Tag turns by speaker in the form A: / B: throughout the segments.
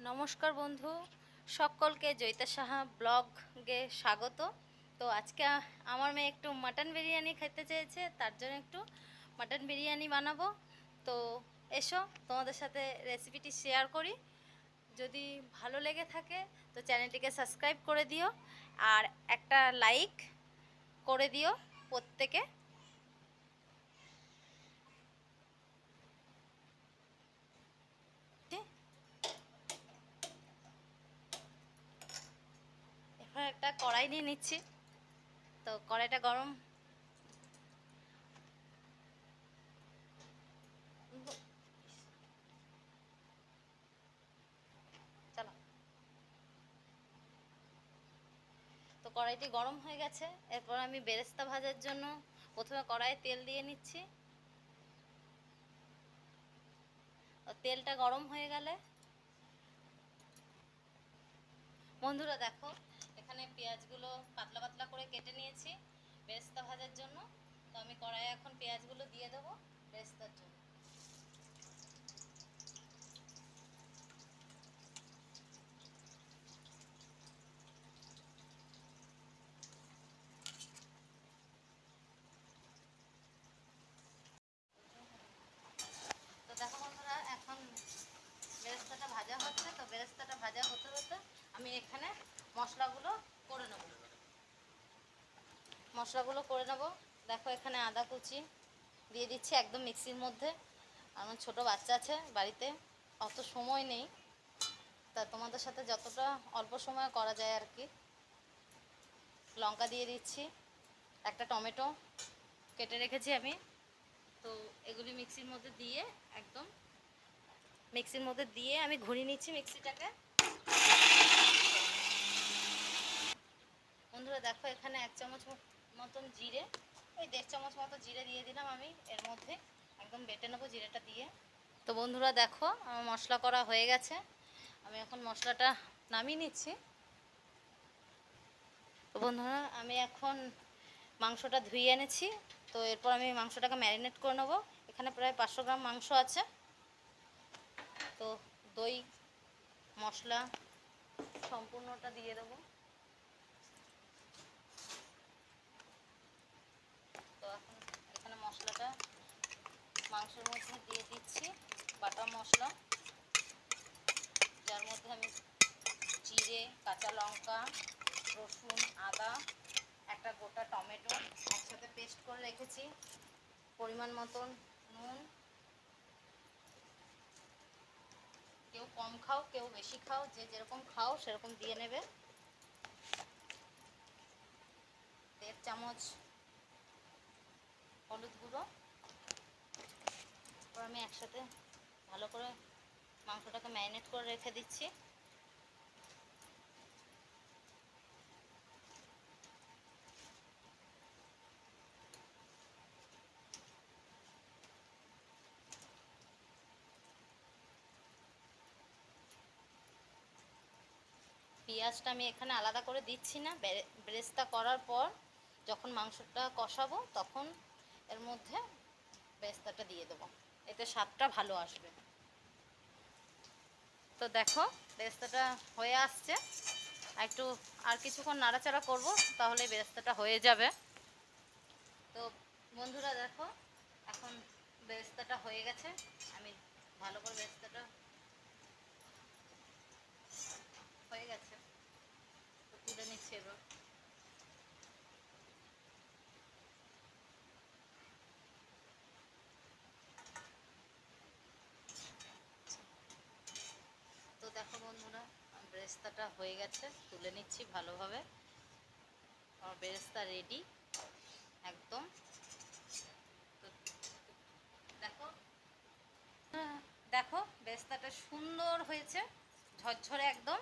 A: নমস্কার বন্ধু, সকলকে জয়িতা সাহা ব্লগে স্বাগত। তো আজকে আমার মেয়ে একটু মাটন বিরিয়ানি খেতে চেয়েছে, তার জন্য একটু মাটন বিরিয়ানি বানাবো। তো এসো তোমাদের সাথে রেসিপিটি শেয়ার করি। যদি ভালো লেগে থাকে তো চ্যানেলটিকে সাবস্ক্রাইব করে দিও, আর একটা লাইক করে দিও প্রত্যেকে। এবার একটা কড়াই নিয়ে নিচ্ছি। তো কড়াইটা গরম। চলো, তো কড়াইটি গরম হয়ে গেছে। এরপর আমি বেরেস্তা ভাজার জন্য প্রথমে কড়াইয়ে তেল দিয়ে নিচ্ছি। তেলটা গরম হয়ে গেলে বন্ধুরা দেখো, এখানে পেঁয়াজগুলো পাতলা পাতলা করে কেটে নিয়েছি বেরেস্তা ভাজার জন্য। তো আমি কড়াইয়ে এখন পেঁয়াজগুলো দিয়ে দেবো বেরেস্তার জন্য। তো দেখো বন্ধুরা, এখন বেরেস্তাটা ভাজা হচ্ছে। তো বেরেস্তাটা ভাজা হতে হতে আমি এখানে মশলাগুলো করে নেব। দেখো, এখানে আদা কুচি দিয়ে দিচ্ছি একদম মিক্সির মধ্যে। আমার ছোট বাচ্চা আছে বাড়িতে, অত সময় নেই, তা তোমাদের সাথে যতটা অল্প সময় করা যায় আর কি। লঙ্কা দিয়ে দিচ্ছি, একটা টমেটো কেটে রেখেছি আমি। তো এগুলি মিক্সির মধ্যে দিয়ে আমি ঘুরিয়ে নিচ্ছি মিক্সিটাকে। বন্ধুরা দেখো, এখানে 1 চামচ মতন জিরে, ওই 1.5 চামচ মতো জিরে দিয়ে দিলাম আমি এর মধ্যে। একদম বেটে নেবো জিরেটা দিয়ে। তো বন্ধুরা দেখো, আমার মশলা করা হয়ে গেছে। আমি এখন মশলাটা নামিয়ে নিচ্ছি। তো বন্ধুরা, আমি এখন মাংসটা ধুয়ে এনেছি। তো এরপর আমি মাংসটাকে ম্যারিনেট করে নেবো। এখানে প্রায় 500 গ্রাম মাংস আছে। তো দই মশলা সম্পূর্ণটা দিয়ে দেবো। তো এখন এখানে মশলাটা মাংসের মধ্যে দিয়ে দিচ্ছি, বাটা মশলা, যার মধ্যে আমি জিরে, কাঁচা লঙ্কা, রসুন, আদা, একটা গোটা টমেটো একসাথে পেস্ট করে রেখেছি, পরিমাণ মতন নুন। কেউ কম খাও, কেউ বেশি খাও, যে যেরকম খাও সেরকম দিয়ে নেবে। 1.5 চামচ হলুদ গুঁড়ো। এরপর আমি একসাথে ভালো করে মাংসটাকে ম্যারিনেট করে রেখে দিচ্ছি। পেঁয়াজটা আমি এখানে আলাদা করে দিচ্ছি না, বেরেস্তা করার পর যখন মাংসটা কষাবো তখন এর মধ্যে বেরেস্তাটা দিয়ে দেবো, এতে স্বাদটা ভালো আসবে। তো দেখো, বেরেস্তাটা হয়ে আসছে। একটু আর কিছুক্ষণ নাড়াচাড়া করব, তাহলে বেরেস্তাটা হয়ে যাবে। তো বন্ধুরা দেখো, এখন বেরেস্তাটা হয়ে গেছে। আমি ভালো করে বেরেস্তাটা হয়ে গেছে, তো তুলে নিচ্ছি এবার। তো দেখো বন্ধুরা, বেরেস্তাটা হয়ে গেছে, তুলে নিচ্ছি ভালোভাবে। আমার বেরেস্তা রেডি একদম। তো দেখো, দেখো বেরেস্তাটা সুন্দর হয়েছে, ঝরঝরে একদম,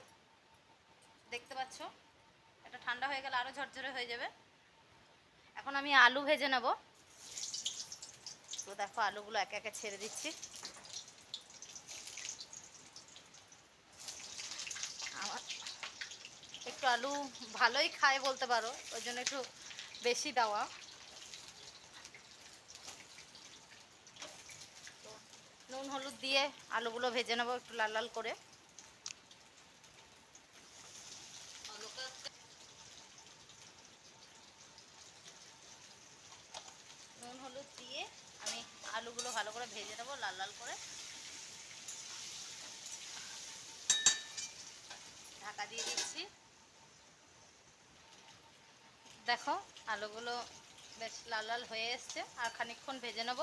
A: দেখতে পাচ্ছ। এটা ঠান্ডা হয়ে গেলে আরও ঝরঝরে হয়ে যাবে। এখন আমি আলু ভেজে নেব। তো দেখো, আলুগুলো একে একে ছেড়ে দিচ্ছি। আমার একটু আলু ভালোই খায় বলতে পারো, ওই জন্য একটু বেশি দেওয়া। তো নুন হলুদ দিয়ে আলুগুলো ভেজে নেবো একটু লাল লাল করে। দিয়ে আমি আলুগুলো ভালো করে ভেজে নেবো লাল লাল করে। ঢাকা দিয়ে দিচ্ছি। দেখো আলুগুলো বেশ লাল লাল হয়ে এসছে, আর খানিকক্ষণ ভেজে নেব।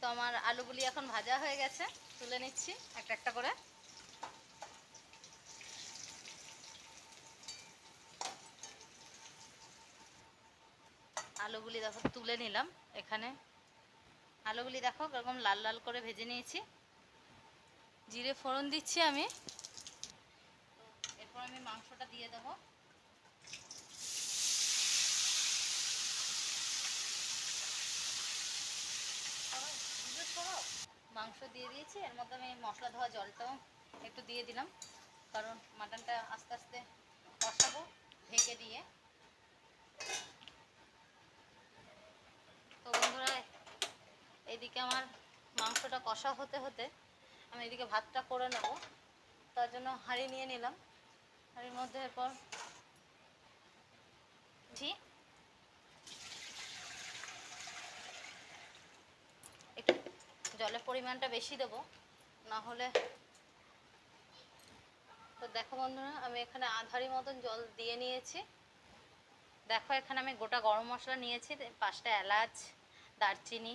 A: তো আমার আলুগুলি এখন ভাজা হয়ে গেছে, তুলে নিচ্ছি একটা একটা করে। আলুগুলি দেখো তুলে নিলাম। এখানে আলুগুলি দেখো এরকম লাল লাল করে ভেজে নিয়েছি। জিরে ফোড়ন দিচ্ছি আমি। এরপর আমি মাংসটা দিয়ে দেবো। মাংস দিয়ে দিয়েছি, এর মধ্যে আমি মশলা ধোয়া জলটাও একটু দিয়ে দিলাম, কারণ মাটনটা আস্তে আস্তে কষাবো ঢেকে দিয়ে। তো বন্ধুরা, এইদিকে আমার মাংসটা কষা হতে হতে আমি এদিকে ভাতটা করে নেব। তার জন্য হাঁড়ি নিয়ে নিলাম। হাঁড়ির মধ্যে এরপর একটু জলের পরিমাণটা বেশি দেবো, না হলে। তো দেখো বন্ধুরা, আমি এখানে আধারি মতন জল দিয়ে নিয়েছি। দেখো এখানে আমি গোটা গরম মশলা নিয়েছি, 5টা এলাচ, দারচিনি,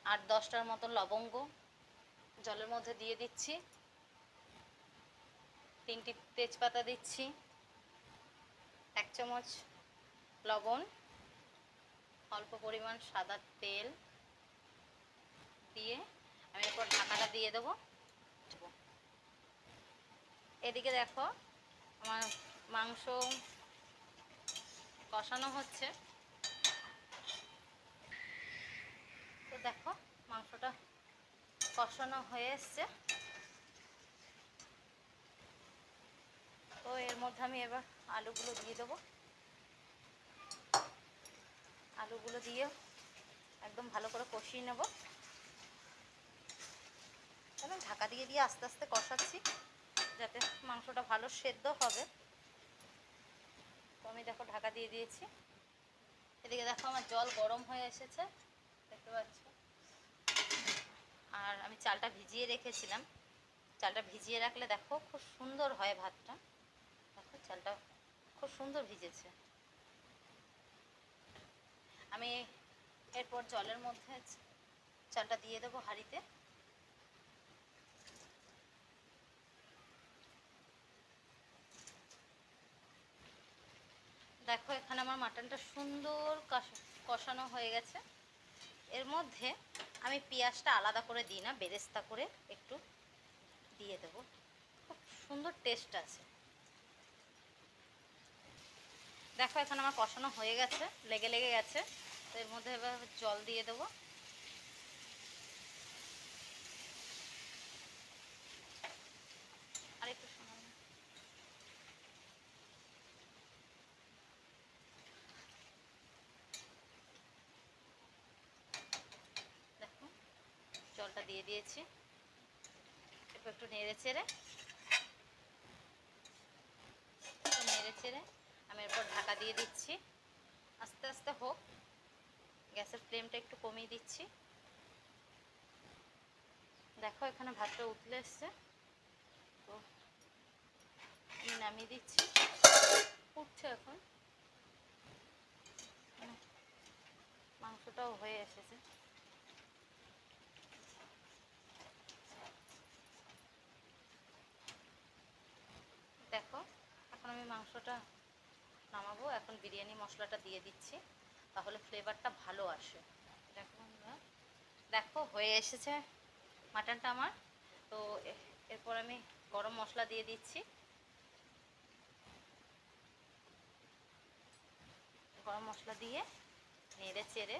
A: 8-10টার মতন লবঙ্গ জলের মধ্যে দিয়ে দিচ্ছি। 3টি তেজপাতা দিচ্ছি, 1 চামচ লবণ, অল্প পরিমাণ সাদা তেল দিয়ে আমি এরপর ঢাকাটা দিয়ে দেবো। এদিকে দেখো আমার মাংস কষানো হচ্ছে। তো দেখো মাংসটা কষানো হয়ে এসছে। তো এর মধ্যে আমি এবার আলুগুলো দিয়ে দেবো। আলুগুলো দিয়ে একদম ভালো করে কষিয়ে নেব। এবং ঢাকা দিয়ে দিয়ে আস্তে আস্তে কষাচ্ছি, যাতে মাংসটা ভালো সেদ্ধ হবে। তো আমি দেখো ঢাকা দিয়ে দিয়েছি। এদিকে দেখো আমার জল গরম হয়ে এসেছে, দেখতে পাচ্ছ। আর আমি চালটা ভিজিয়ে রেখেছিলাম। চালটা ভিজিয়ে রাখলে দেখো খুব সুন্দর হয় ভাতটা। দেখো চালটা খুব সুন্দর ভিজেছে। আমি এরপর জলের মধ্যে চালটা দিয়ে দেবো হাঁড়িতে। দেখো এখানে আমার মাটনটা সুন্দর কষানো হয়ে গেছে। এর মধ্যে আমি পেঁয়াজটা আলাদা করে দিই না, বেরেস্তা করে একটু দিয়ে দেবো, খুব সুন্দর টেস্ট আছে। দেখো এখানে আমার কষানো হয়ে গেছে, লেগে লেগে গেছে। তো এর মধ্যে এবার জল দিয়ে দেবো। আর একটু দেখো জলটা দিয়ে দিয়েছি। এরপর একটু নেড়ে চেড়ে আমি এরপর ঢাকা দিয়ে দিচ্ছি। আস্তে আস্তে হোক, গ্যাসের ফ্লেমটা একটু কমিয়ে দিচ্ছি। দেখো এখানে ভাতটা উতলে এসছে। তো আমি নামিয়ে দিচ্ছি, উঠছে এখন। মাংসটাও হয়ে এসেছে। দেখো এখন আমি মাংসটা নামাবো। এখন বিরিয়ানি মশলাটা দিয়ে দিচ্ছি, তাহলে ফ্লেভারটা ভালো আসে। দেখো দেখো হয়ে এসেছে মাটনটা আমার। তো এরপর আমি গরম মশলা দিয়ে দিচ্ছি। গরম মশলা দিয়ে নেড়ে চেড়ে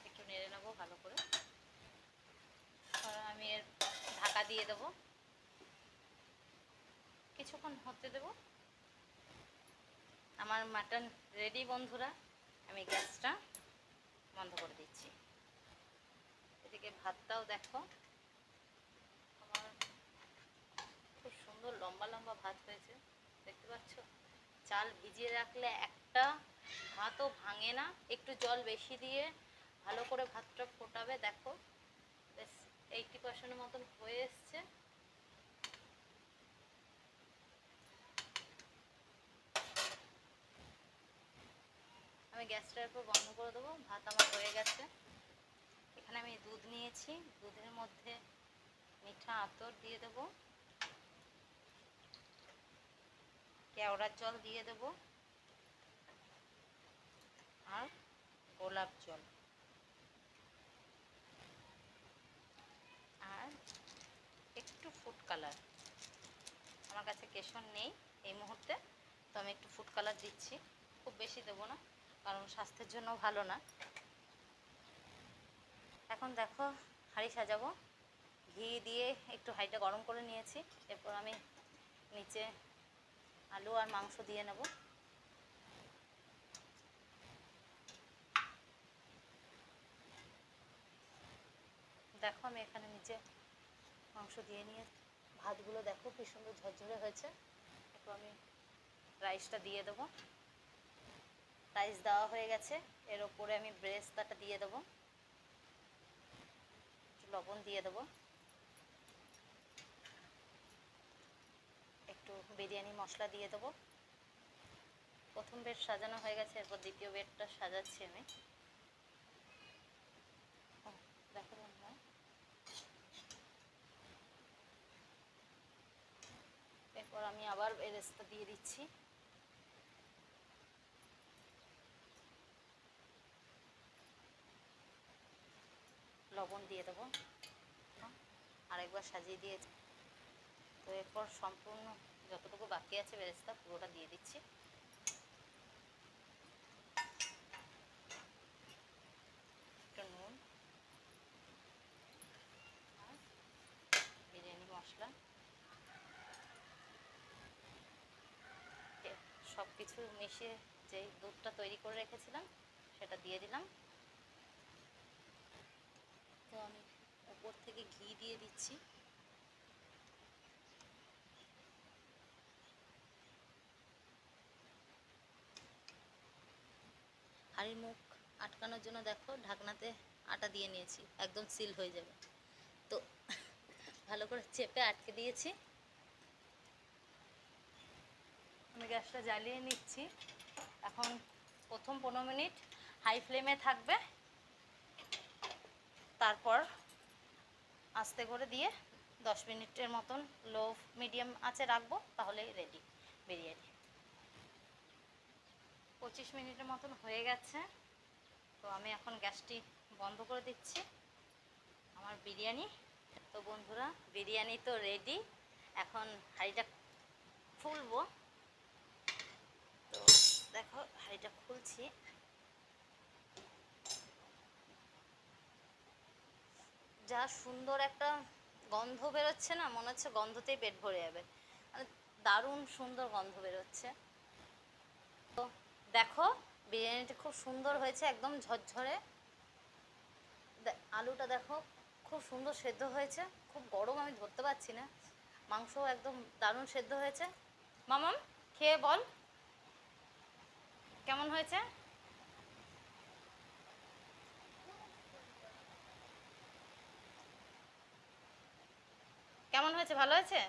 A: একটু নেড়ে নেবো ভালো করে। আমি এর ঢাকা দিয়ে দেবো, কিছুক্ষণ হতে দেবো। আমার মাটন রেডি বন্ধুরা। আমি গ্যাসটা বন্ধ করে দিচ্ছি। এদিকে ভাতটাও দেখো লম্বা লম্বা ভাত হয়েছে, দেখতে পাচ্ছ। চাল ভিজিয়ে রাখলে একটা ভাতও ভাঙে না। একটু জল বেশি দিয়ে ভালো করে ভাতটা ফোটাবে। দেখো বেশ 80% মতন হয়ে এসছে। আমি গ্যাসটা একটু বন্ধ করে দেবো। ভাত আমার হয়ে গেছে। এখানে আমি দুধ নিয়েছি, দুধের মধ্যে মিঠা আতর দিয়ে দেব, কেওড়ার জল দিয়ে দেব, আর গোলাপ জল, আর একটু ফুড কালার। আমার কাছে কেশর নেই এই মুহূর্তে, তো আমি একটু ফুড কালার দিচ্ছি। খুব বেশি দেবো না, কারণ স্বাস্থ্যের জন্য ভালো না। এখন দেখো হাঁড়ি সাজাবো। ঘি দিয়ে একটু হাঁড়িটা গরম করে নিয়েছি। এরপর আমি নিচে আলু আর মাংস দিয়ে নেব। দেখো আমি এখানে নিচে মাংস দিয়ে নিয়ে, ভাতগুলো দেখো কি সুন্দর ঝরঝরে হয়েছে। এরপর আমি রাইসটা দিয়ে দেবো। রাইস দেওয়া হয়ে গেছে। এর ওপরে আমি ব্রেস্তাটা দিয়ে দেবো, একটু লবণ দিয়ে দেবো, একটু বিরিয়ানি মশলা দিয়ে দেবো। প্রথম বেড সাজানো হয়ে গেছে, এরপর দ্বিতীয় বেডটা সাজাচ্ছি আমি। দেখো বন্ধুরা, এরপর আমি আবার বেরেস্তা দিয়ে দিচ্ছি। লবণ দিয়ে দেবো, আরেকবার সাজিয়ে দিয়েছি। তো এরপর সম্পূর্ণ যতটুকু বাকি আছে বেরেস্তা পুরোটা দিয়ে দিচ্ছি। একটু নুন আর বিরিয়ানি মশলা, সব কিছু মিশিয়ে যেই দুধটা তৈরি করে রেখেছিলাম সেটা দিয়ে দিলাম। তো আমি উপর থেকে ঘি দিয়ে দিচ্ছি। হাঁড়ির মুখ আটকানোর জন্য দেখো ঢাকনাতে আটা দিয়ে নিয়েছি, একদম সিল হয়ে যাবে। তো ভালো করে চেপে আটকে দিয়েছি। আমি গ্যাসটা জ্বালিয়ে নিচ্ছি। এখন প্রথম 15 মিনিট হাই ফ্লেমে থাকবে, তারপর আস্তে করে দিয়ে 10 মিনিটের মতন লো মিডিয়াম আঁচে রাখবো, তাহলেই রেডি বিরিয়ানি। 25 মিনিটের মতন হয়ে গেছে। তো আমি এখন গ্যাসটি বন্ধ করে দিচ্ছি। আমার বিরিয়ানি, তো বন্ধুরা বিরিয়ানি তো রেডি। এখন হাঁড়িটা খুলবো। তো দেখো হাঁড়িটা খুলছি। যা সুন্দর একটা গন্ধ বেরোচ্ছে না, মনে হচ্ছে গন্ধতেই পেট ভরে যাবে। মানে দারুণ সুন্দর গন্ধ বেরোচ্ছে। তো দেখো বিরিয়ানিটা খুব সুন্দর হয়েছে, একদম ঝরঝরে। আলুটা দেখো খুব সুন্দর সেদ্ধ হয়েছে, খুব গরম আমি ধরতে পারছি না। মাংসও একদম দারুণ সেদ্ধ হয়েছে। মামাম খেয়ে বল কেমন হয়েছে। কেমন হয়েছে, ভালো হয়েছে?